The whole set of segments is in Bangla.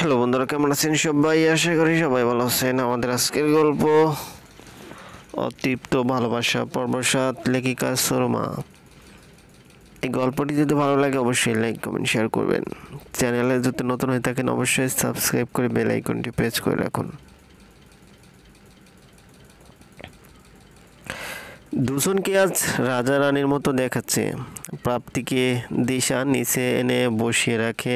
হ্যালো বন্ধুরা, কেমন আছেন সবাই? আশা করি সবাই ভালো আছেন। আমাদের আজকের গল্প অতৃপ্ত ভালোবাসা, পর্ব ৭, লেখিকা সরমা। এই গল্পটি যদি ভালো লাগে অবশ্যই লাইক, কমেন্ট, শেয়ার করবেন। চ্যানেলে যদি নতুন হয়ে থাকেন অবশ্যই সাবস্ক্রাইব করে বেল আইকনটি প্রেস করে রাখুন। দুজনকে আজ রাজা রানীর মতো দেখাচ্ছে। প্রাপ্তিকে দিশা নিচে এনে বসিয়ে রাখে।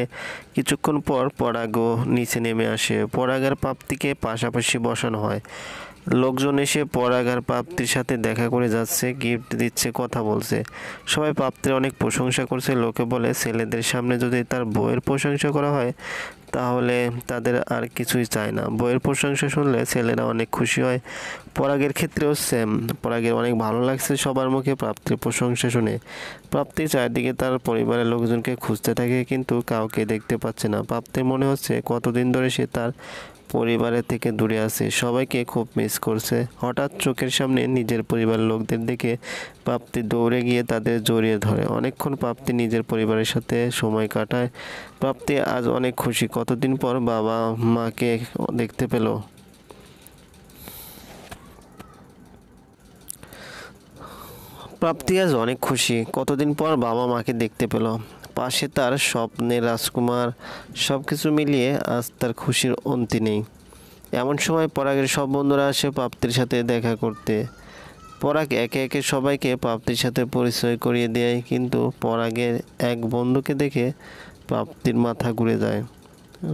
কিছুক্ষণ পর পরাগও নিচে নেমে আসে। পরাগ আর প্রাপ্তিকে পাশাপাশি বসানো হয়। লোকজন এসে পরাগ আর প্রাপ্তির সাথে দেখা করে যাচ্ছে, গিফট দিচ্ছে, কথা বলছে। সবাই প্রাপ্তির অনেক প্রশংসা করছে। লোকে বলে ছেলেদের সামনে যদি তার বউয়ের প্রশংসা করা হয় তাহলে তাদের আর কিছুই চায় না। বইয়ের প্রশংসা শুনলে ছেলেরা অনেক খুশি হয়। পরাগের ক্ষেত্রেও সেম। পরাগের অনেক ভালো লাগছে সবার মুখে প্রাপ্তির প্রশংসা শুনে। প্রাপ্তি চারদিকে তার পরিবারের লোকজনকে খুঁজতে থাকে, কিন্তু কাউকে দেখতে পাচ্ছে না। প্রাপ্তির মনে হচ্ছে কতদিন ধরে সে তার পরিবারের থেকে দূরে আছে, সবাইকে খুব মিস করছে। হঠাৎ চোখের সামনে নিজের পরিবারের লোকদের দেখে প্রাপ্তি দৌড়ে গিয়ে তাদের জড়িয়ে ধরে। অনেকক্ষণ প্রাপ্তি নিজের পরিবারের সাথে সময় কাটায়। প্রাপ্তি আজ অনেক খুশি, কতদিন পর বাবা মাকে দেখতে পেল। প্রাপ্তি আজ অনেক খুশি, কতদিন পর বাবা মাকে দেখতে পেল। পাশে তার স্বপ্নের রাজকুমার। সব কিছু মিলিয়ে আজ তার খুশির অন্তি নেই। এমন সময় পরাগের সব বন্ধুরা আসে প্রাপ্তির সাথে দেখা করতে। পরাগ একে একে সবাইকে প্রাপ্তির সাথে পরিচয় করিয়ে দেয়, কিন্তু পরাগের এক বন্ধুকে দেখে প্রাপ্তির মাথা ঘুরে যায়।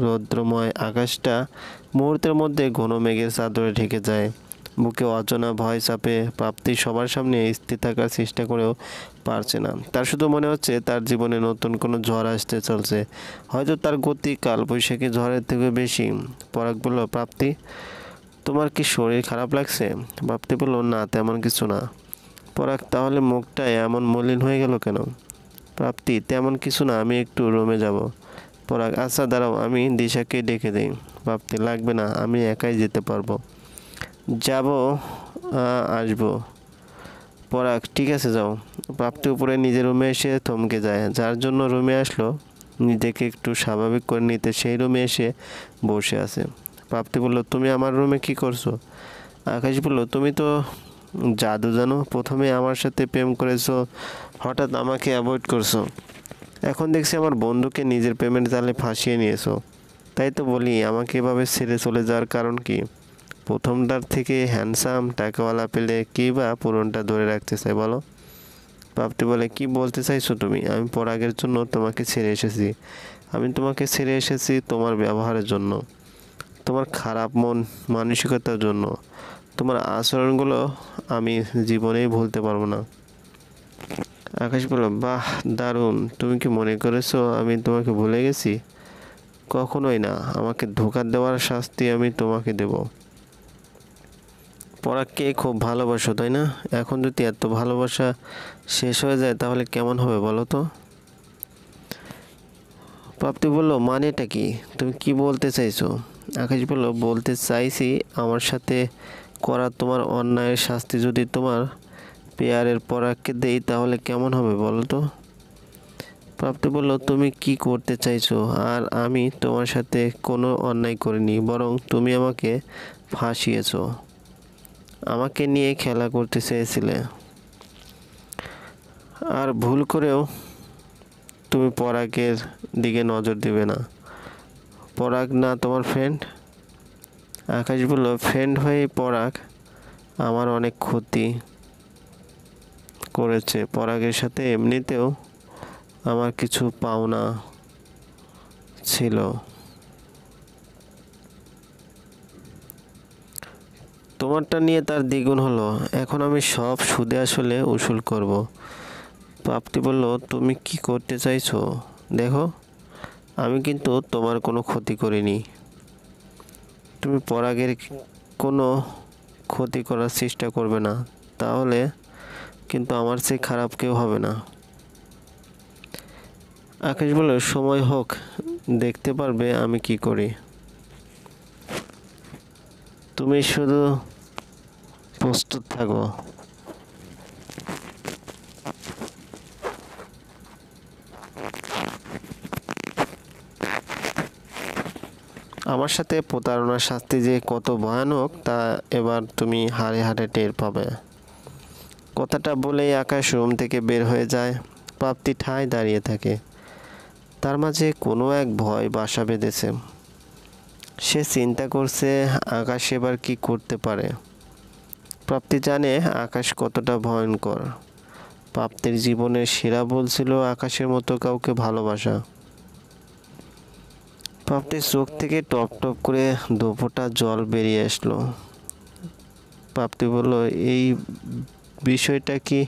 রৌদ্রময় আকাশটা মুহূর্তের মধ্যে ঘন মেঘের চাদরে ঢেকে যায়। বুকে অজানা ভয় চাপে। প্রাপ্তি সবার সামনে স্থির থাকার চেষ্টা করেও পারছে না। তার শুধু মনে হচ্ছে তার জীবনে নতুন কোনো ঝড় আসতে চলছে। হয়তো তার গতি কালবৈশাখী ঝড়ের থেকে বেশি। পরাগ বলল, প্রাপ্তি, তোমার কি শরীর খারাপ লাগছে? প্রাপ্তি বলল, না তেমন কিছু না। পরাগ, তাহলে মুখটা এমন মলিন হয়ে গেল কেন? প্রাপ্তি, তেমন কিছু না, আমি একটু রুমে যাব। পরাগ, আচ্ছা দাঁড়াও, আমি দিশাকে ডেকে দিই। প্রাপ্তি, লাগবে না, আমি একাই যেতে পারবো। যাব, আসবো। পরাগ, ঠিক আছে যাও। প্রাপ্তি উপরে নিজের রুমে এসে থমকে যায়। যার জন্য রুমে আসলো নিজেকে একটু স্বাভাবিক করে নিতে সেই রুমে এসে বসে আছে। প্রাপ্তি বলল, তুমি আমার রুমে কি করছো? আকাশ বলল, তুমি তো জাদু জানো। প্রথমে আমার সাথে প্রেম করেছো, হঠাৎ আমাকে অ্যাভয়েড করছো, এখন দেখছি আমার বন্ধুকে নিজের প্রেমের জালে ফাঁসিয়ে নিয়েছো। তাই তো বলি, আমাকে এভাবে ছেড়ে চলে যাওয়ার কারণ কি? প্রথমটার থেকে হ্যান্ডসাম টাকাওয়ালা পেলে কি বা পুরনটা ধরে রাখতে চাই বলো? প্রাপ্তি বলে, কি বলতে চাইছো তুমি? আমি পরাগের জন্য তোমাকে ছেড়ে এসেছি। আমি তোমাকে ছেড়ে এসেছি তোমার ব্যবহারের জন্য, তোমার খারাপ মন মানসিকতার জন্য। তোমার আচরণগুলো আমি জীবনেই ভুলতে পারবো না। আকাশ বলল, বাহ দারুণ, তুমি কি মনে করেছো আমি তোমাকে ভুলে গেছি? কখনোই না। আমাকে ধোঁকা দেওয়ার শাস্তি আমি তোমাকে দেব। পরাগকে খুব ভালোবাসো তাই না? এখন যদি এত ভালোবাসা শেষ হয়ে যায় তাহলে কেমন হবে বলো তো? প্রাপ্তি বলল, মানেটা কি? তুমি কি বলতে চাইছো? আকাশ বলল, বলতে চাইছি আমার সাথে করা তোমার অন্যায়ের শাস্তি যদি তোমার পেয়ারের পরাগকে দেই তাহলে কেমন হবে বলো তো? প্রাপ্তি বলল, তুমি কি করতে চাইছো? আর আমি তোমার সাথে কোনো অন্যায় করিনি, বরং তুমি আমাকে ফাঁসিয়েছো। আমাকে নিয়ে খেলা করতে চেয়েছিলে, আর ভুল করেও তুমি পরাগের দিকে নজর দিবে না। পরাগ না তোমার ফ্রেন্ড? আকাশ বলল, ফ্রেন্ড হয়ে পরাগ আমার অনেক ক্ষতি করেছে। পরাগের সাথে এমনিতেও আমার কিছু পাওনা ছিল। তোমারটা নিয়ে তার দ্বিগুণ হলো। এখন আমি সব সুদে আসলে উসুল করব। প্রাপ্তি বলল, তুমি কি করতে চাইছো? দেখো, আমি কিন্তু তোমার কোনো ক্ষতি করিনি। তুমি পরাগের কোনো ক্ষতি করার চেষ্টা করবে না, তাহলে কিন্তু আমার চেয়ে খারাপ কেউ হবে না। আকাশ বলল, সময় হোক, দেখতে পারবে আমি কি করি। তুমি শুধু প্রস্তুত থাকো। আমার সাথে প্রতারণার শাস্তি যে কত ভয়ানক তা এবার তুমি হাড়ে হাড়ে টের পাবে। কথাটা বলেই আকাশ রুম থেকে বের হয়ে যায়। প্রাপ্তি ঠায় দাঁড়িয়ে থাকে। তার মাঝে কোনো এক ভয় বাসা বেঁধেছে। সে চিন্তা করছে আকাশ এবার কি করতে পারে। প্রাপ্তি জানে আকাশ কতটা ভয়ঙ্কর। প্রাপ্তির জীবনের সেরা বলছিল আকাশের মতো কাউকে ভালোবাসা। প্রাপ্তির চোখ থেকে টপ টপ করে দুফোঁটা জল বেরিয়ে আসলো। প্রাপ্তি বলল, এই বিষয়টা কি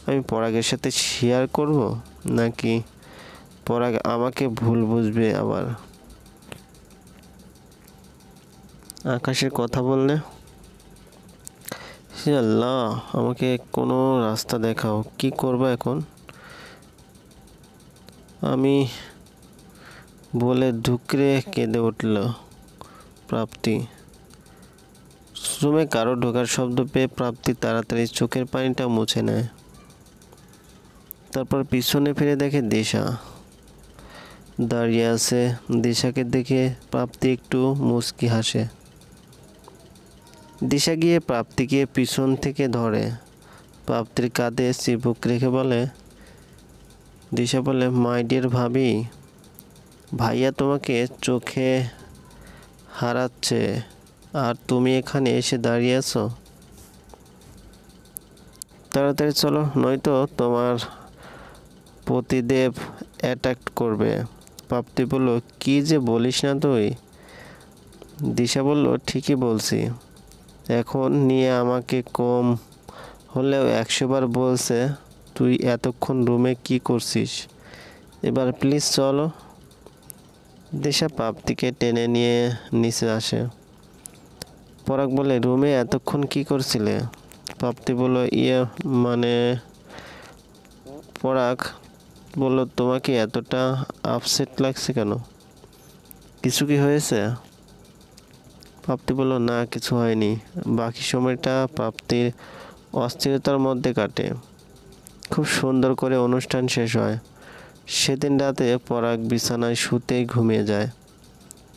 আমি পরাগের সাথে শেয়ার করব, নাকি পরাগ আমাকে ভুল বুঝবে আবার? আকাশের কথা বললে, হে আল্লাহ, আমাকে কোনো রাস্তা দেখাও, কি করব এখন? আমি বলে ঢুকরে কেঁদে উঠল প্রাপ্তি। রুমে কারো ঢোকার শব্দ পেয়ে প্রাপ্তি তাড়াতাড়ি চোখের পানিটা মুছে নেয়। তারপর পিছনে ফিরে দেখে দিশা দাঁড়িয়ে আছে। দিশাকে দেখে প্রাপ্তি একটু মুচকি হাসে। দিশা গিয়ে প্রাপ্তিকে পিছন থেকে ধরে প্রাপ্তির কাঁধে চিবুক রেখে বলে, দিশা বলে, মাই ডিয়ার ভাবি, ভাইয়া তোমাকে চোখে হারাচ্ছে আর তুমি এখানে এসে দাঁড়িয়ে আছো। তাড়াতাড়ি চলো, নয়তো তোমার পতিদেব অ্যাটাক করবে। প্রাপ্তি বলল, কি যে বলিস না তুই। দিশা বলল, ঠিকই বলছি। এখন নিয়ে আমাকে কম হলেও 100 বার বলছে তুই এতক্ষণ রুমে কি করছিস। এবার প্লিজ চলো। দিশা প্রাপ্তিকে টেনে নিয়ে নিচে আসে। পরাগ বলে, রুমে এতক্ষণ কি করছিলে? প্রাপ্তি বলল, মানে। পরাগ বলল, তোমাকে এতটা আপসেট লাগছে কেন? কিছু কি হয়েছে? প্রাপ্তি বলল, না কিছু হয়নি। বাকি সময়টা প্রাপ্তির অস্থিরতার মধ্যে কাটে। খুব সুন্দর করে অনুষ্ঠান শেষ হয়। সেদিন রাতে পরাগ বিছানায় শুতেই ঘুমিয়ে যায়।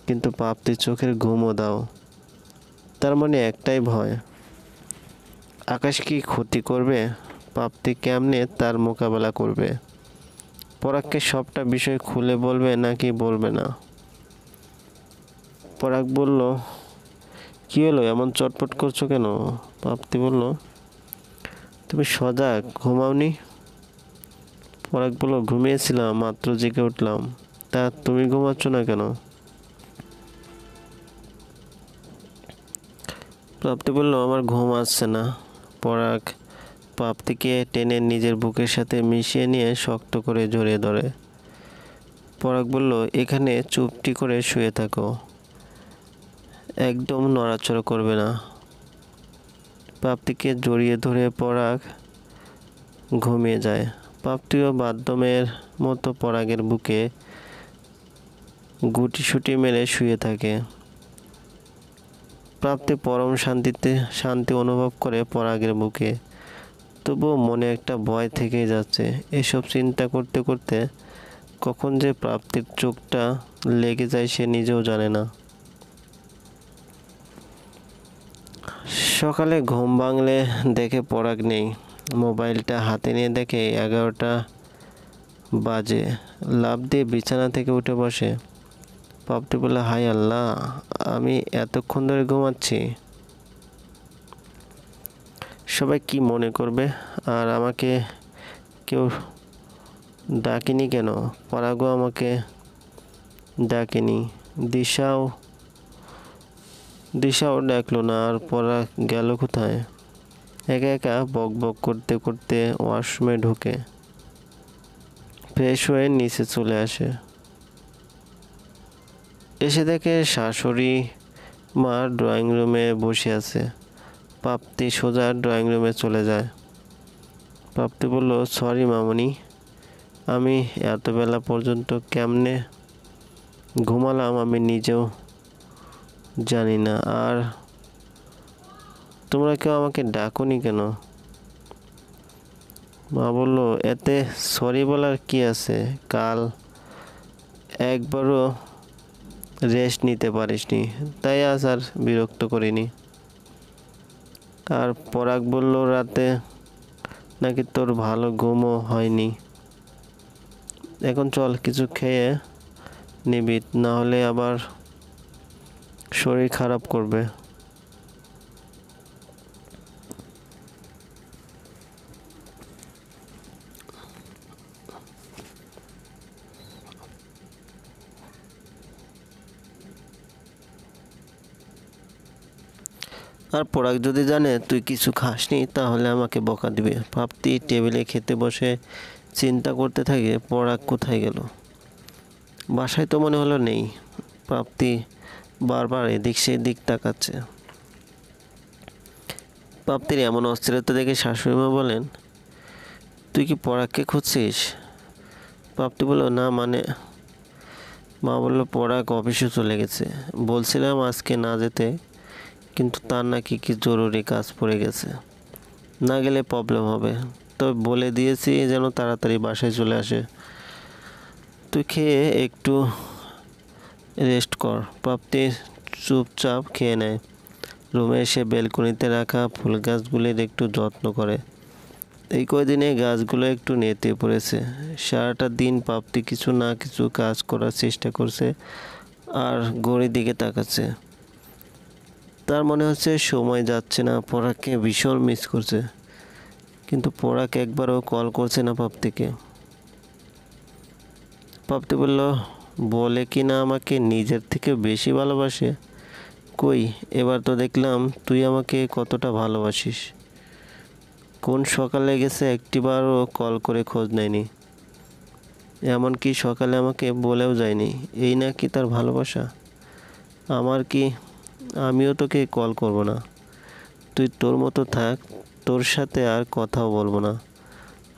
কিন্তু প্রাপ্তির চোখের ঘুমও দাও। তার মনে একটাই ভয়, আকাশ কি ক্ষতি করবে? প্রাপ্তি কেমনে তার মোকাবেলা করবে? পরাগকে সবটা বিষয় খুলে বলবে নাকি বলবে না? পরাগ বলল, কি হলো, এমন চটপট করছো কেন? প্রাপ্তি বলল, তুমি সজাগ, ঘুমাওনি? পরাগ বলল, ঘুমিয়েছিলাম, মাত্র জেগে উঠলাম। তা তুমি ঘুমাচ্ছ না কেন? প্রাপ্তি বলল, আমার ঘুম আসছে না। পরাগ প্রাপ্তিকে টেনে নিজের বুকের সাথে মিশিয়ে নিয়ে শক্ত করে জড়িয়ে ধরে। পরাগ বলল, এখানে চুপটি করে শুয়ে থাকো, একদম নড়াচড়া করবে না। প্রাপ্তিকে জড়িয়ে ধরে পরাগ ঘুমিয়ে যায়। প্রাপ্তিও বাথরুমের মতো পরাগের বুকে গুটিসুটি মেরে শুয়ে থাকে। প্রাপ্তি পরম শান্তি অনুভব করে পরাগের বুকে। তবুও মনে একটা ভয় থেকেই যাচ্ছে। এসব চিন্তা করতে করতে কখন যে প্রাপ্তির চোখটা লেগে যায় সে নিজেও জানে না। সকালে ঘুম ভাঙলে দেখে পরাগ নেই। মোবাইলটা হাতে নিয়ে দেখে 11টা বাজে। লাফ দিয়ে বিছানা থেকে উঠে বসে। প্রাপ্তি বলে, হায় আল্লাহ, আমি এতক্ষণ ধরে ঘুমাচ্ছি। সবাই কি মনে করবে? আর আমাকে কেউ ডাকেনি কেন? পরাগও আমাকে ডাকেনি। দিশাও ডাকলো না। আর পরাগ গেল কোথায়? একা একা বক বক করতে করতে ওয়াশরুমে ঢুকে ফ্রেশ হয়ে নিচে চলে আসে। এসে দেখে শাশুড়ি মা ড্রয়িং রুমে বসে আছে। প্রাপ্তি সোজা ড্রয়িং রুমে চলে যায়। প্রাপ্তি বলল, সরি মামনি, আমি এত বেলা পর্যন্ত কেমনে ঘুমালাম আমি নিজেও জানি না। আর তোমরা কেউ আমাকে ডাকোনি কেন? মা বলল, এতে সরি বলার কি আছে? কাল একবারও রেস্ট নিতে পারিসনি, তাই আজ আর বিরক্ত করিনি। আর পরাগ বলল রাতে নাকি তোর ভালো ঘুমও হয়নি। এখন চল কিছু খেয়ে নিবি, না হলে আবার শরীর খারাপ করবে। আর পরাগ যদি জানে তুই কিছু খাসনি তাহলে আমাকে বকা দিবে। প্রাপ্তি টেবিলে খেতে বসে চিন্তা করতে থাকে পরাগ কোথায় গেল। বাসায় তো মনে হলো নেই। প্রাপ্তি বারবার এদিক সেদিক তাকাচ্ছে। প্রাপ্তির এমন অস্থিরতা দেখে শাশুড়িমা বলেন, তুই কি পরাগকে খুঁজছিস? প্রাপ্তি বলল, না মানে। মা বলল, পরাগ অফিসে চলে গেছে। বলছিলাম আজকে না যেতে, কিন্তু তার নাকি কি জরুরি কাজ পড়ে গেছে, না গেলে প্রবলেম হবে। তবে বলে দিয়েছি যেন তাড়াতাড়ি বাসায় চলে আসে। তুই খেয়ে একটু রেস্ট কর। প্রাপ্তি চুপচাপ খেয়ে নেয়। রুমে এসে বেলকনিতে রাখা ফুল গাছগুলির একটু যত্ন করে। এই কয়দিনে গাছগুলো একটু নেতে পড়েছে। সারাটা দিন প্রাপ্তি কিছু না কিছু কাজ করার চেষ্টা করছে আর ঘড়ির দিকে তাকাচ্ছে। তার মনে হচ্ছে সময় যাচ্ছে না, পরাগকে ভীষণ মিস করছে। কিন্তু পরাগ একবারও কল করছে না প্রাপ্তিকে। প্রাপ্তি বলল, বলে কি না আমাকে নিজের থেকে বেশি ভালোবাসে। কই, এবার তো দেখলাম তুই আমাকে কতটা ভালোবাসিস। কোন সকালে গেছে একটিবারও কল করে খোঁজ নেয়নি, এমনকি সকালে আমাকে বলেও যায়নি। এই নাকি তার ভালোবাসা? আমিও তোকে কল করব না। তুই তোর মতো থাক, তোর সাথে আর কথাও বলবো না।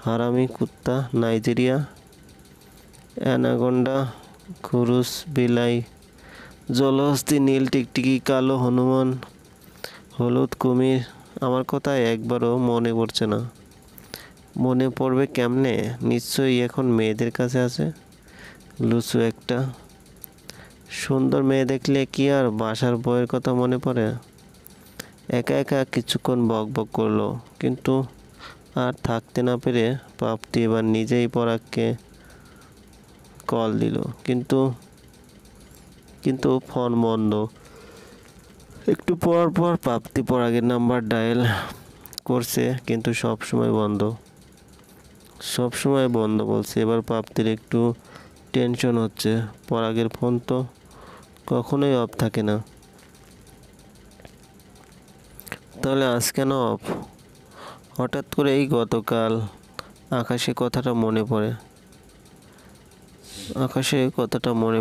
হারামি কুত্তা, নাইজেরিয়া অ্যানাকোন্ডা, খুরুস বিলাই, জলহস্তি, নীল টিকটিকি, কালো হনুমান, হলুদ কুমির, আমার কথা একবারও মনে পড়ছে না। মনে পড়বে কেমনে? নিশ্চয়ই এখন মেয়েদের কাছে আছে। লুচু একটা। সুন্দর মেয়ে দেখলে কি আর বাসার বউয়ের কথা মনে পড়ে? একা একা কিছুক্ষণ বক বক করলো, কিন্তু আর থাকতে না পেরে প্রাপ্তি এবার নিজেই পরাগকে কল দিল, কিন্তু কিন্তু ফোন বন্ধ। একটু পর পর প্রাপ্তি পরাগের নাম্বার ডায়াল করছে, কিন্তু সব সময় বন্ধ বলছে। এবার প্রাপ্তির একটু টেনশন হচ্ছে। পরাগের ফোন তো কখনোই অফ থাকে না, তাহলে আজ কেন অফ? হঠাৎ করে এই গতকাল আকাশে কথাটা মনে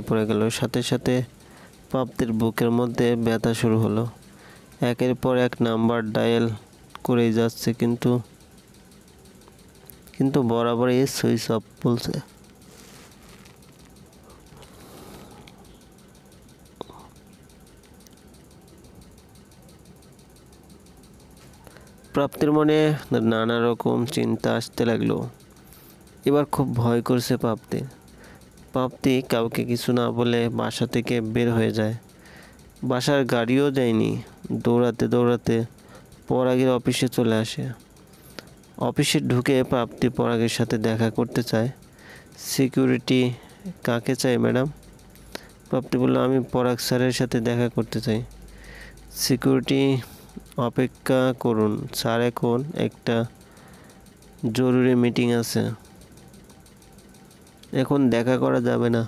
পড়ে গেল। সাথে সাথে প্রাপ্তির বুকের মধ্যে ব্যথা শুরু হলো। একের পর এক নাম্বার ডায়াল করেই যাচ্ছে, কিন্তু বরাবরই সুইচ অফ বলছে। প্রাপ্তির মনে নানা রকম চিন্তা আসতে লাগলো। এবার খুব ভয় করছে প্রাপ্তি কাউকে কিছু না বলে বাসা থেকে বের হয়ে যায়। বাসার গাড়িও যায়নি, দৌড়াতে দৌড়াতে পরাগের অফিসে চলে আসে। অফিসে ঢুকে প্রাপ্তি পরাগের সাথে দেখা করতে চায়। সিকিউরিটি, কাকে চাই ম্যাডাম? প্রাপ্তি বলল, আমি পরাগ স্যারের সাথে দেখা করতে চাই। সিকিউরিটি, অপেক্ষা করুন স্যার, এখন একটা জরুরি মিটিং আছে, এখন দেখা করা যাবে না।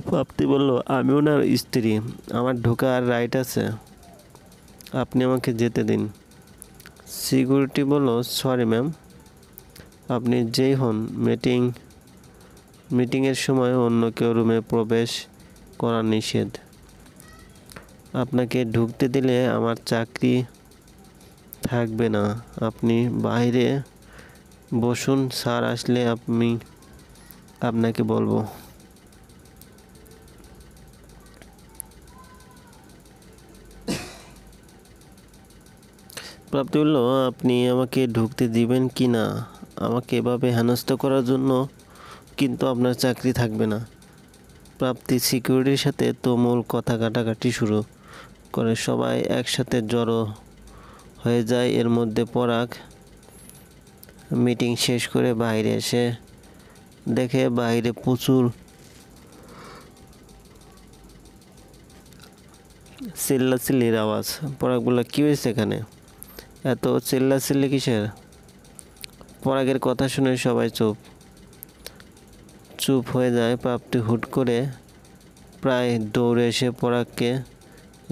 প্রাপ্তি বলল, আমি ওনার স্ত্রী, আমার ঢোকার রাইট আছে, আপনি আমাকে যেতে দিন। সিকিউরিটি বলল, সরি ম্যাম, আপনি যেই হন, মিটিংয়ের সময় অন্য কেউ রুমে প্রবেশ করা নিষেধ। আপনাকে ঢুকতে দিলে আমার চাকরি থাকবে না। আপনি বাইরে বসুন, স্যার আসলে আমি আপনাকে বলবো। প্রাপ্তি বলল, আপনি আমাকে ঢুকতে দিবেন কি না? আমাকে এভাবে হেনস্থা করার জন্য কিন্তু আপনার চাকরি থাকবে না। প্রাপ্তি সিকিউরিটির সাথে তুমুল কথা কাটাকাটি শুরু করে, সবাই একসাথে জড়ো হয়ে যায়। এর মধ্যে পরাগ মিটিং শেষ করে বাইরে এসে দেখে বাইরে প্রচুর চিল্লাচিল্লির আওয়াজ। পরাগ বলল, কী হয়েছে এখানে, এত চিল্লাচিল্লি কিসের? পরাগের কথা শুনে সবাই চুপ হয়ে যায়। প্রাপ্তি হুট করে প্রায় দৌড়ে এসে পরাগকে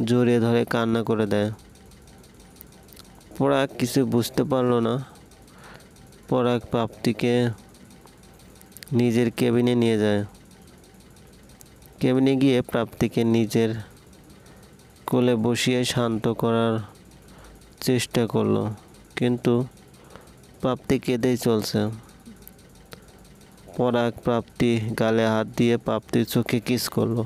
জড়িয়ে ধরে কান্না করে দেয়। পরাগ কিছু বুঝতে পারল না। পরাগ প্রাপ্তিকে নিজের কেবিনে নিয়ে যায়। কেবিনে গিয়ে প্রাপ্তিকে নিজের কোলে বসিয়ে শান্ত করার চেষ্টা করলো, কিন্তু প্রাপ্তি কেঁদেই চলছে। পরাগ প্রাপ্তি গালে হাত দিয়ে প্রাপ্তির চোখে কিস করলো।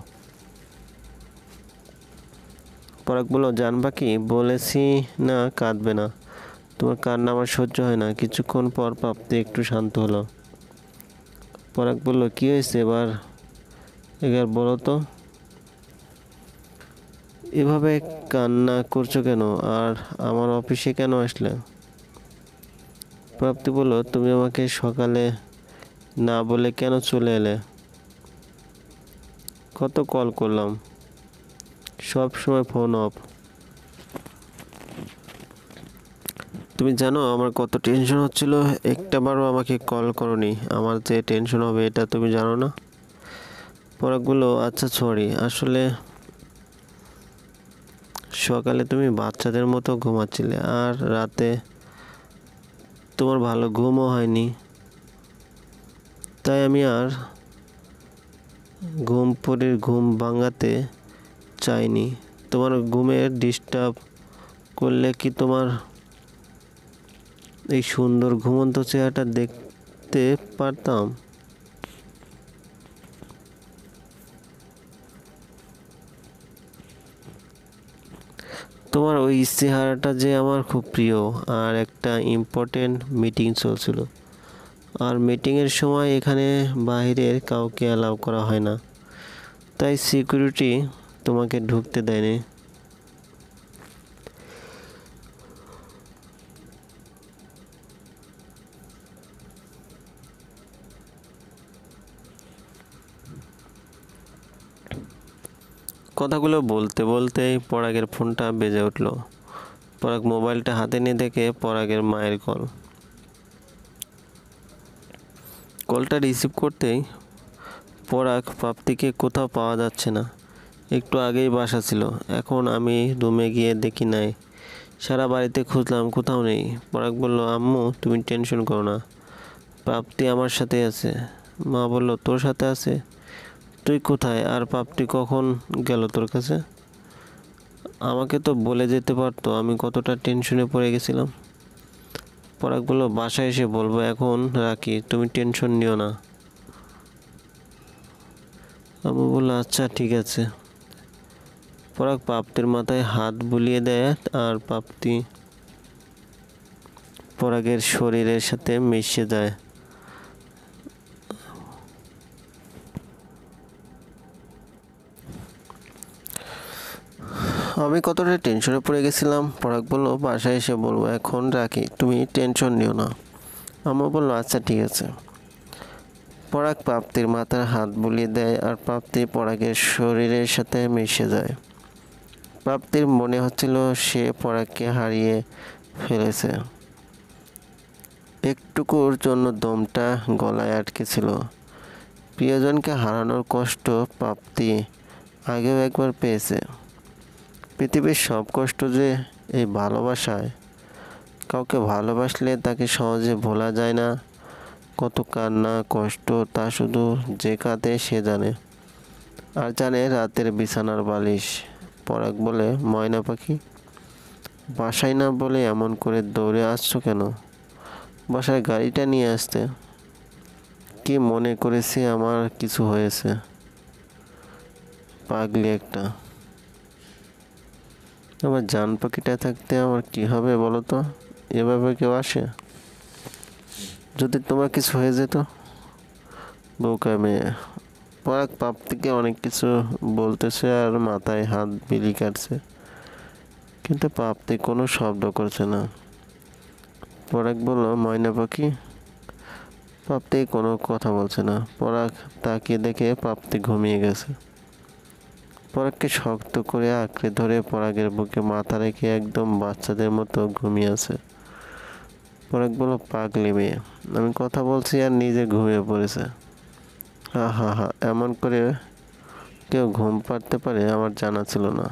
পরাগ বলল, জান পাখি, বলেছি না কাঁদবে না, তোমার কান্না আমার সহ্য হয় না। কিছুক্ষণ পর প্রাপ্তি একটু শান্ত হলো। পরাগ বলল, কী হয়েছে এবার বলো তো, এভাবে কান্না করছো কেন, আর আমার অফিসে কেন আসলে? প্রাপ্তি বলল, তুমি আমাকে সকালে না বলে কেন চলে এলে? কত কল করলাম, সব সময় ফোন অফ। তুমি জানো আমার কত টেনশন হচ্ছিল, একটাবারও আমাকে কল করনি। আমার যে টেনশন হবে এটা তুমি জানো না? পরাগগুলো, আচ্ছা সরি, আসলে সকালে তুমি বাচ্চাদের মতো ঘুমাচ্ছিলে, আর রাতে তোমার ভালো ঘুমও হয়নি, তাই আমি আর ঘুম ভাঙাতে চাইনি। তোমার ঘুমের ডিস্টার্ব করলে কি তোমার এই সুন্দর ঘুমন্ত চেহারাটা দেখতে পারতাম? তোমার ওই চেহারাটা যে আমার খুব প্রিয়। আর একটা ইম্পর্টেন্ট মিটিং চলছিল, আর মিটিংয়ের সময় এখানে বাইরের কাউকে অ্যালাউ করা হয় না, তাই সিকিউরিটি তোমাকে ঢুকতে দেয়নি। কথাগুলো বলতে বলতেই পরাগের ফোনটা বেজে উঠল। পরাগ মোবাইলটা হাতে নিয়ে দেখে পরাগের মায়ের কল। কলটা রিসিভ করতেই পরাগ, প্রাপ্তিকে কোথাও পাওয়া যাচ্ছে না, একটু আগেই বাসা ছিল, এখন আমি রুমে গিয়ে দেখি নাই, সারা বাড়িতে খুঁজলাম, কোথাও নেই। পরাগ বলল, আম্মু তুমি টেনশন করো না, প্রাপ্তি আমার সাথে আছে। মা বলল, তোর সাথে আছে? তুই কোথায়, আর প্রাপ্তি কখন গেল তোর কাছে? আমাকে তো বলে যেতে পারতো, আমি কতটা টেনশনে পড়ে গেছিলাম। পরাগ বলল, বাসায় এসে বলবো, এখন রাখি, তুমি টেনশন নিও না। আম্মু বলল, আচ্ছা ঠিক আছে। পরাগ প্রাপ্তির মাথায় হাত বুলিয়ে দেয়, আর প্রাপ্তি পরাগের শরীরের সাথে মিশে যায়। আমি কতটা টেনশনে পড়ে গেছিলাম। পরাগ বলল, বাসায় এসে বলবো, এখন রাখি, তুমি টেনশন নিও না। আম্মু বলল, আচ্ছা ঠিক আছে। পরাগ প্রাপ্তির মাথার হাত বুলিয়ে দেয়, আর প্রাপ্তি পরাগের শরীরের সাথে মিশে যায়। প্রাপ্তির মনে হচ্ছিল সে পরাগকে হারিয়ে ফেলেছে। একটুকুর জন্য দমটা গলায় আটকে ছিল। প্রিয়জনকে হারানোর কষ্ট প্রাপ্তি আগেও একবার পেয়েছে। পৃথিবীর সব কষ্ট যে এই ভালোবাসায়। কাউকে ভালোবাসলে তাকে সহজে ভোলা যায় না। কত কান্না কষ্ট তা শুধু যে কাঁদে সে জানে, আর জানে রাতের বিছানার বালিশ। পরাগ বলে, ময়না পাখি, বাসায় না বলে এমন করে দৌড়ে আসছো কেন? বাসায় গাড়িটা নিয়ে আসতে। কি মনে করেছি আমার কিছু হয়েছে? পাগলি একটা। আমার জান পাখিটা থাকতে আমার কি হবে বলো তো? এভাবে কেউ আসে? যদি তোমার কিছু হয়ে যেত? বোকা মেয়ে, পরাগ প্রাপ্তিকে অনেক কিছু বলতেছে আর মাথায় হাত বিলি কাটছে, কিন্তু প্রাপ্তি কোনো শব্দ করছে না। পরাগ বলল, ময়না পাখি। প্রাপ্তি কোনো কথা বলছে না। পরাগ তাকিয়ে দেখে প্রাপ্তি ঘুমিয়ে গেছে। পরাগকে শক্ত করে আঁকড়ে ধরে পরাগের বুকে মাথা রেখে একদম বাচ্চাদের মতো ঘুমিয়ে আছে। পরাগ বলল, পাগলি মেয়ে, আমি কথা বলছি আর নিজে ঘুমিয়ে পড়েছে। হা হা হা, এমন করে কেউ ঘুম পাড়তে পারে আমার জানা ছিল না।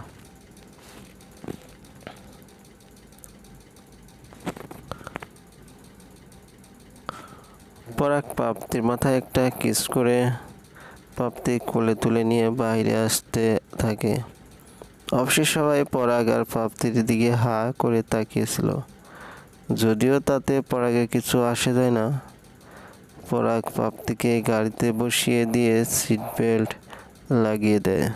পরাগ প্রাপ্তির মাথায় একটা কিস করে প্রাপ্তি কোলে তুলে নিয়ে বাইরে আসতে থাকে। অফিসের সবাই পরাগ আর প্রাপ্তির দিকে হা করে তাকিয়েছিল, যদিও তাতে পরাগের কিছু আসে যায় না। পরাগ প্রাপ্তিকে গাড়িতে বসিয়ে দিয়ে সিট বেল্ট লাগিয়ে দেয়।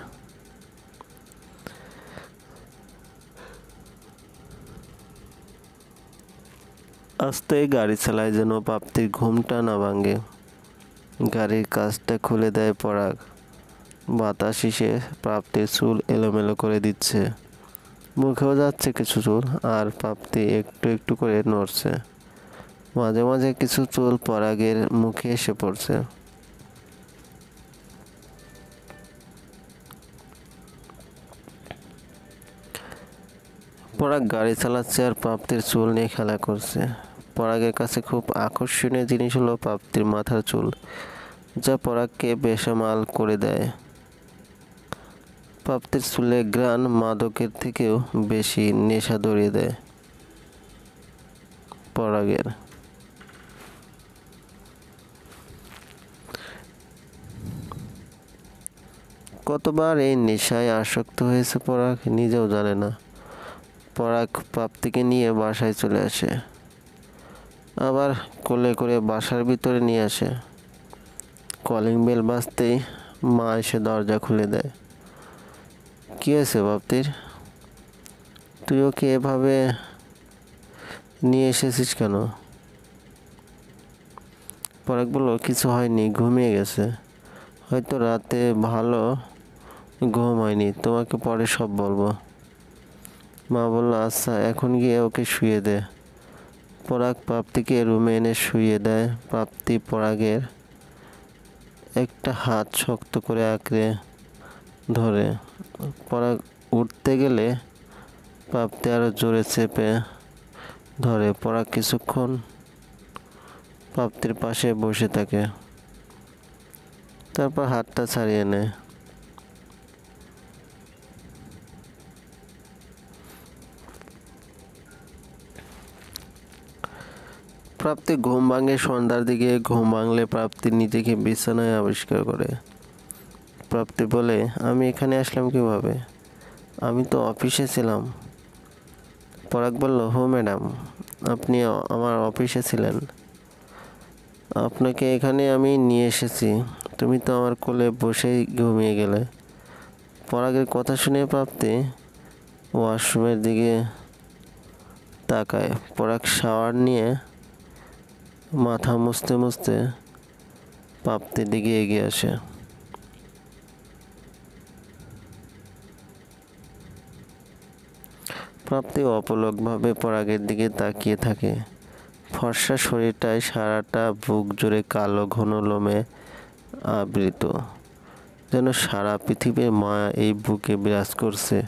আস্তে গাড়ি চালায় যেন প্রাপ্তির ঘুমটা না ভাঙে। গাড়ির কাঁচটা খুলে দেয় পরাগ। বাতাস এসে প্রাপ্তির চুল এলোমেলো করে দিচ্ছে। মুখেও যাচ্ছে কিছু চুল, আর প্রাপ্তি একটু একটু করে নড়ছে। মাঝে মাঝে কিছু চুল পরাগের মুখে এসে পড়ছে। পরাগ গাড়ি চালাচ্ছে আর প্রাপ্তির চুল নিয়ে খেলা করছে। পরাগের কাছে খুব আকর্ষণীয় জিনিস হলো প্রাপ্তির মাথার চুল, যা পরাগকে বেসামাল করে দেয়। প্রাপ্তির চুলে ঘ্রাণ মাদকের থেকেও বেশি নেশা ধরিয়ে দেয় পরাগের। কতবার এই নেশায় আসক্ত হয়েছে পরাগ নিজেও জানে না। পরাগ প্রাপ্তিকে নিয়ে বাসায় চলে আসে, আবার কোলে করে বাসার ভিতরে নিয়ে আসে। কলিং বেল বাজতেই মা এসে দরজা খুলে দেয়। কী হয়েছে প্রাপ্তির? তুই ওকে এভাবে নিয়ে এসেছিস কেন? পরাগ বলল, কিছু হয়নি, ঘুমিয়ে গেছে, হয়তো রাতে ভালো ঘুম হয়নি, তোমাকে পরে সব বলবো। মা বলল, আচ্ছা, এখন গিয়ে ওকে শুয়ে দে। পরাগ প্রাপ্তিকে রুমে এনে শুয়ে দেয়। প্রাপ্তি পরাগের একটা হাত শক্ত করে আঁকড়ে ধরে। পরাগ উঠতে গেলে প্রাপ্তি আরো জোরে চেপে ধরে। পরাগ কিছুক্ষণ প্রাপ্তির পাশে বসে থাকে, তারপর হাতটা ছাড়িয়ে নেয়। প্রাপ্তি ঘুম ভাঙে সন্ধ্যার দিকে। ঘুম ভাঙলে প্রাপ্তি নিজেকে বিছানায় আবিষ্কার করে। প্রাপ্তি বলে, আমি এখানে আসলাম কিভাবে? আমি তো অফিসে ছিলাম। পরাগ বলল, হো ম্যাডাম, আপনি আমার অফিসে ছিলেন, আপনাকে এখানে আমি নিয়ে এসেছি, তুমি তো আমার কোলে বসেই ঘুমিয়ে গেলে। পরাগের কথা শুনে প্রাপ্তি ওয়াশরুমের দিকে তাকায়। পরাগ শাওয়ার নিয়ে মাথা মুছতে মুছতে প্রাপ্তির দিকে এগিয়ে আসে। প্রাপ্তি অপলকভাবে পরাগের দিকে তাকিয়ে থাকে। ফর্সা শরীরটায় সারাটা বুক জুড়ে কালো ঘন লোমে আবৃত, যেন সারা পৃথিবীর মায়া এই বুকে বিরাজ করছে।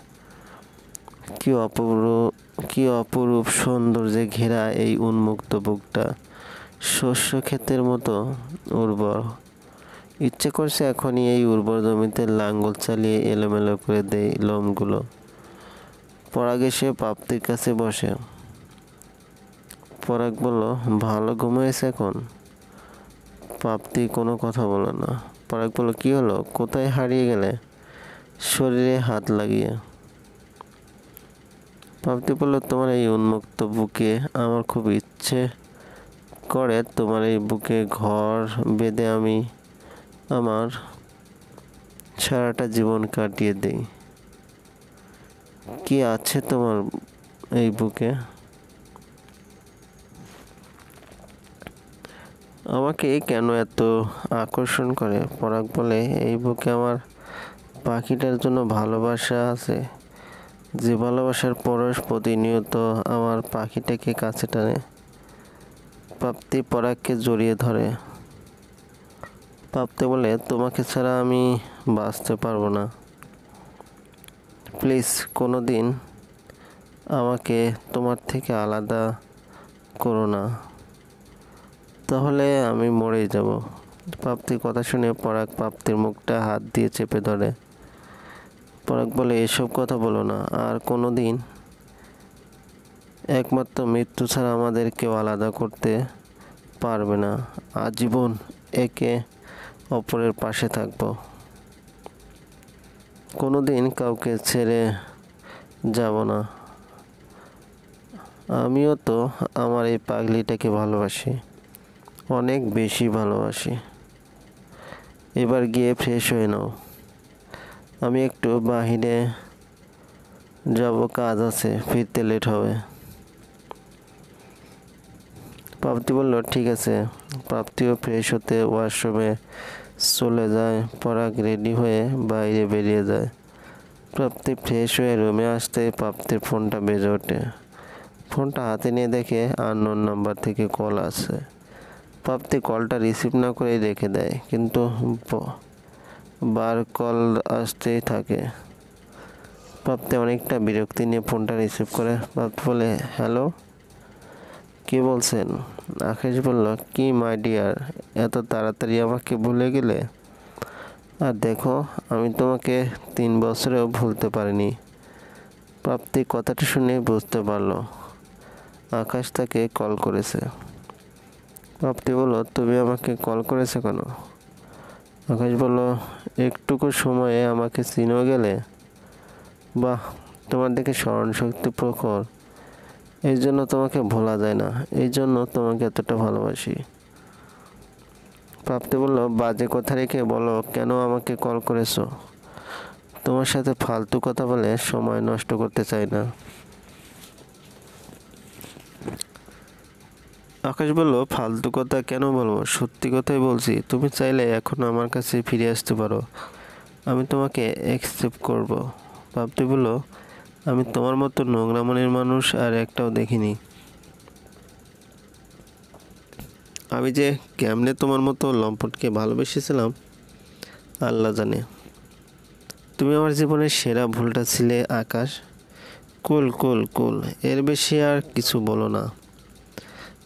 কি অপরূপ সৌন্দর্যে ঘেরা এই উন্মুক্ত বুকটা শস্য ক্ষেতের মতো উর্বর। ইচ্ছে করছে এখনই এই উর্বর জমিতে লাঙ্গল চালিয়ে এলোমেলো করে দেয় লোমগুলো। পরাগ এসে প্রাপ্তির কাছে বসে। পরাগ বলল, ভালো ঘুমিয়েছে এখন? প্রাপ্তি কোনো কথা বলে না। পরাগ বলল, কী হলো, কোথায় হারিয়ে গেলে? শরীরে হাত লাগিয়ে প্রাপ্তি বলল, তোমার এই উন্মুক্ত বুকে আমার খুব ইচ্ছে করে তোমার এই বুকে ঘর বেঁধে আমি আমার সারাটা জীবন কাটিয়ে দেই। কি আছে তোমার এই বুকে? আমাকে কেন এত আকর্ষণ করে? পরাগ বলে, এই বুকে আমার পাখিটার জন্য ভালোবাসা আছে, যে ভালোবাসার পরশ প্রতিনিয়ত আমার পাখিটাকে কাছে টানে। প্রাপ্তি পরাগকে জড়িয়ে ধরে। প্রাপ্তি বলে, তোমাকে ছাড়া আমি বাঁচতে পারবো না। প্লিজ কোনো দিন আমাকে তোমার থেকে আলাদা করো না, তাহলে আমি মরেই যাব। প্রাপ্তির কথা শুনে পরাগ প্রাপ্তির মুখটা হাত দিয়ে চেপে ধরে। পরাগ বলে, এসব কথা বলো না আর কোনো দিন। একমাত্র মৃত্যু ছাড়া আমাদের কেউ আলাদা করতে পারবে না। আজীবন একে অপরের পাশে থাকবো। কোনো দিন কাউকে ছেড়ে যাব না। আমিও তো আমার এই পাগলিটাকে ভালোবাসি, অনেক বেশি ভালোবাসি। এবার গিয়ে ফ্রেশ হয়ে নাও, আমি একটু বাহিরে যাব, কাজ আছে, ফিরতে লেট হবে। প্রাপ্তি বলল, ঠিক আছে। প্রাপ্তিও ফ্রেশ হতে ওয়াশরুমে চলে যায়। পরাগ রেডি হয়ে বাইরে বেরিয়ে যায়। প্রাপ্তি ফ্রেশ হয়ে রুমে আসতে প্রাপ্তির ফোনটা বেজে ওঠে। ফোনটা হাতে নিয়ে দেখে আননোন নাম্বার থেকে কল আসে। প্রাপ্তি কলটা রিসিভ না করেই রেখে দেয়, কিন্তু বার কল আসতেই থাকে। প্রাপ্তি অনেকটা বিরক্তি নিয়ে ফোনটা রিসিভ করে। প্রাপ্তি বলে, হ্যালো, কে বলছেন? আকাশ বলল, কি মাই ডিয়ার, এত তাড়াতাড়ি আমাকে ভুলে গেলে? আর দেখো, আমি তোমাকে 3 বছরেও ভুলতে পারিনি। প্রাপ্তি কথাটা শুনে বুঝতে পারল আকাশ তাকে কল করেছে। প্রাপ্তি বলল, তুমি আমাকে কল করেছো কেন? আকাশ বলল, একটুকু সময়ে আমাকে চিনেও গেলে। বাহ, তোমার দেখে স্মরণশক্তি প্রখর, এই জন্য তোমাকে ভোলা যায় না, এই জন্য তোমাকে এতটা ভালোবাসি। প্রাপ্তি বলল, বাজে কথা রেখে বলো কেন আমাকে কল করেছো? তোমার সাথে ফালতু কথা বলে সময় নষ্ট করতে চাই না। আকাশ বলল, ফালতু কথা কেন বলবো? সত্যি কথাই বলছি। তুমি চাইলে এখন আমার কাছে ফিরে আসতে পারো, আমি তোমাকে অ্যাকসেপ্ট করব। প্রাপ্তি বলল, আমি তোমার মতো নোংরা মনের মানুষ আর একটাও দেখিনি। আমি যে কেমনে তোমার মতো লম্পটকে ভালোবেসেছিলাম আল্লাহ জানে। তুমি আমার জীবনের সেরা ভুলটা ছিলে আকাশ। কুল কুল কুল, এর বেশি আর কিছু বলো না,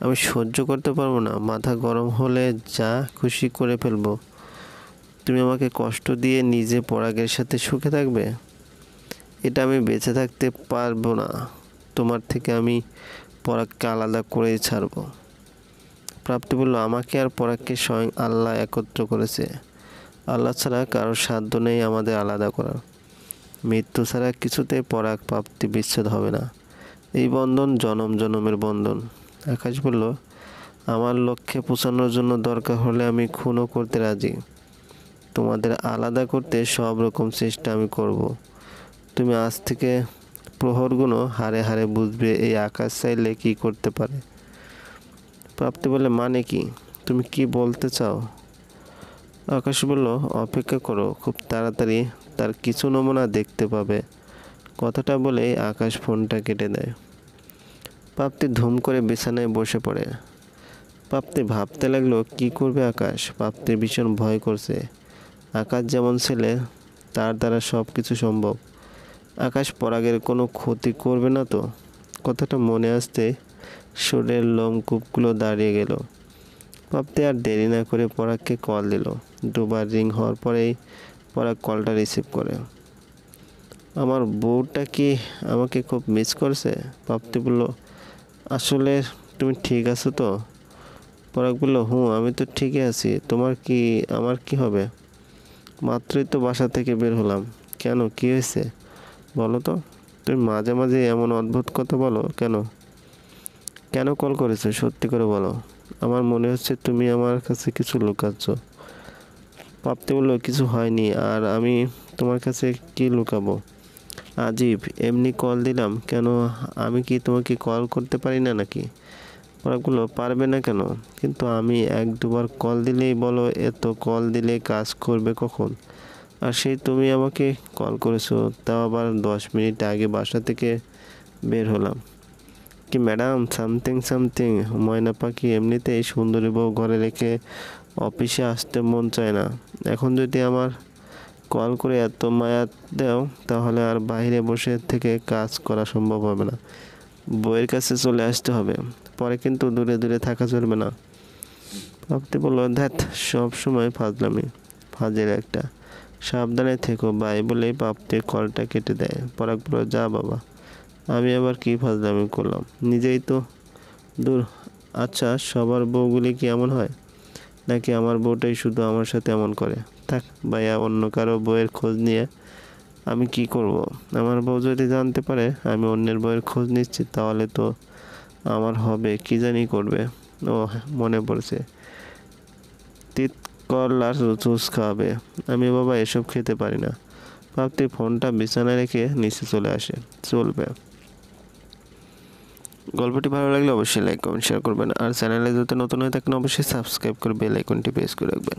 আমি সহ্য করতে পারবো না। মাথা গরম হলে যা খুশি করে ফেলবো। তুমি আমাকে কষ্ট দিয়ে নিজে পরাগের সাথে সুখে থাকবে, এটা আমি বেঁচে থাকতে পারবো না। তোমার থেকে আমি পরাগকে আলাদা করেই ছাড়বো। প্রাপ্তি বলল, আমাকে আর পরাগকে স্বয়ং আল্লাহ একত্র করেছে। আল্লাহ ছাড়া কারোর সাধ্য নেই আমাদের আলাদা করার। মৃত্যু ছাড়া কিছুতেই পরাগ প্রাপ্তি বিচ্ছেদ হবে না। এই বন্ধন জনম জনমের বন্ধন। আকাশ বলল, আমার লক্ষ্যে পৌঁছানোর জন্য দরকার হলে আমি খুনও করতে রাজি। তোমাদের আলাদা করতে সব রকম চেষ্টা আমি করব। তুমি আজ থেকে প্রহরগুলো হারে হারে বুঝবে এই আকাশ চাইলে কী করতে পারে। প্রাপ্তি বলে, মানে কি? তুমি কি বলতে চাও? আকাশ বলল, অপেক্ষা করো, খুব তাড়াতাড়ি তার কিছু নমুনা দেখতে পাবে। কথাটা বলে আকাশ ফোনটা কেটে দেয়। প্রাপ্তি ধুম করে বিছানায় বসে পড়ে। প্রাপ্তি ভাবতে লাগলো কি করবে আকাশ। প্রাপ্তির ভীষণ ভয় করছে। আকাশ যেমন ছেলে, তার দ্বারা সব কিছু সম্ভব। আকাশ পরাগের কোনো ক্ষতি করবে না তো? কথাটা মনে আসতে শরীরের লোমকূপগুলো দাঁড়িয়ে গেল। প্রাপ্তি আর দেরি না করে পরাগকে কল দিল। দুবার রিং হওয়ার পরেই পরাগ কলটা রিসিভ করে। আমার বউটা কি আমাকে খুব মিস করছে? প্রাপ্তি বলল, আসলে তুমি ঠিক আছো তো? পরাগ বলল, হুঁ, আমি তো ঠিকই আছি। আমার কি হবে? মাত্রই তো বাসা থেকে বের হলাম। কেন, কি হয়েছে বলো তো? তুমি মাঝে মাঝে এমন অদ্ভুত কথা বলো কেন? কেন কল করেছো সত্যি করে বলো। আমার মনে হচ্ছে তুমি আমার কাছে কিছু লুকাচ্ছ। প্রাপ্তি বলল, কিছু হয়নি, আর আমি তোমার কাছে কি লুকাবো? আজীব, এমনি কল দিলাম কেন? আমি কি তোমাকে কল করতে পারি না নাকি? পড়াগুলো পারবে না কেন? কিন্তু আমি এক দুবার কল দিলেই বলো, এত কল দিলে কাজ করবে কখন? আর সেই তুমি আমাকে কল করেছো, তাও আবার 10 মিনিট আগে বাসা থেকে বের হলাম। কি ম্যাডাম, সামথিং সামথিং? ময়না পাখি এমনিতেই সুন্দরী বউ ঘরে রেখে অফিসে আসতে মন চায় না, এখন যদি আমার কল করে এত মায়া দাও, তাহলে আর বাইরে বসে থেকে কাজ করা সম্ভব হবে না। বইয়ের কাছে চলে আসতে হবে, পরে কিন্তু দূরে দূরে থাকা চলবে না। ভাবতে বললো, ধ্যাত, সব সময় ফাজলামি, ফাজের একটা। সাবধানে থেকো বাই বলেই প্রাপ্তি কলটা কেটে দেয়। পরাগ বলল, যা বাবা, আমি আবার কি ফাজলামি করলাম, নিজেই তো। দূর। আচ্ছা, সবার বউগুলি কি এমন হয়, নাকি আমার বউটাই শুধু আমার সাথে এমন করে? থাক ভাইয়া, অন্য কারো বউয়ের খোঁজ নিয়ে আমি কি করব? আমার বউ যদি জানতে পারে আমি অন্যের বউয়ের খোঁজ নিচ্ছি, তাহলে তো আমার হবে কি জানি করবে। ও মনে পড়ছে, তিত করলার জুস খাওয়াবে। আমি বাবা এসব খেতে পারি না। ভাবতে ফোনটা বিছানায় রেখে নিচে চলে আসে। চলবে। গল্পটি ভালো লাগলে অবশ্যই লাইক কমেন্ট শেয়ার করবেন, আর চ্যানেলে যদি নতুন হয়ে থাকেন অবশ্যই সাবস্ক্রাইব করে বেল আইকনটি প্রেস করে রাখবেন।